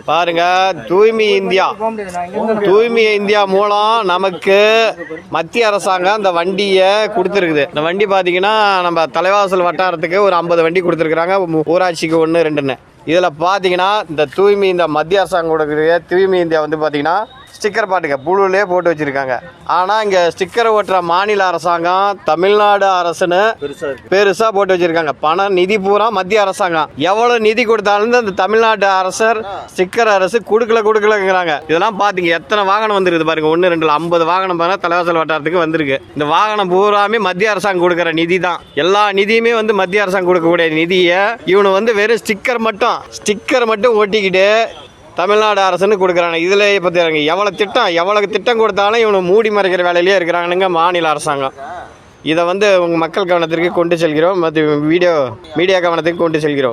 பாருங்க, தூய்மை இந்தியா மூலம் நமக்கு மத்திய அரசாங்கம் இந்த வண்டியை கொடுத்துருக்குது. இந்த வண்டி பார்த்தீங்கன்னா நம்ம தலைவாசல் வட்டாரத்துக்கு ஒரு 50 வண்டி கொடுத்துருக்குறாங்க, ஊராட்சிக்கு 1, 2ன்னு. இதில் பார்த்தீங்கன்னா இந்த மத்திய அரசாங்கம் கொடுக்குற தூய்மை இந்தியா வந்து பார்த்தீங்கன்னா ஸ்டிக்கர் பாட்டுங்க புழுவிலே போட்டு வச்சிருக்காங்க. ஆனால் இங்கே ஸ்டிக்கர் ஓட்டுற மாநில அரசாங்கம் தமிழ்நாடு அரசுன்னு பெருசாக போட்டு வச்சிருக்காங்க. பணம் நிதி பூரா மத்திய அரசாங்கம். எவ்வளோ நிதி கொடுத்தாலும் அந்த தமிழ்நாடு அரசர் ஸ்டிக்கர் அரசு கொடுக்கலங்கிறாங்க. இதெல்லாம் பார்த்தீங்க எத்தனை வாகனம் வந்துருக்குது பாருங்க. 1, 2 50 வாகனம் பாருங்க தலைவாசல் வட்டாரத்துக்கு வந்திருக்கு. இந்த வாகனம் பூராமே மத்திய அரசாங்கம் கொடுக்குற நிதி தான். எல்லா நிதியுமே வந்து மத்திய அரசாங்கம் கொடுக்கக்கூடிய நிதியை இவனு வந்து வெறும் ஸ்டிக்கர் மட்டும் ஓட்டிக்கிட்டு தமிழ்நாடு அரசுன்னு கொடுக்குறாங்க. இதில் பற்றி எவ்வளோ திட்டம் கொடுத்தாலும் இவனு மூடி மறைக்கிற வேலையிலே இருக்கிறானுங்க மாநில அரசாங்கம். இதை வந்து உங்கள் மக்கள் கவனத்திற்கு கொண்டு செல்கிறோம், மீடியா கவனத்துக்கு கொண்டு செல்கிறோம்.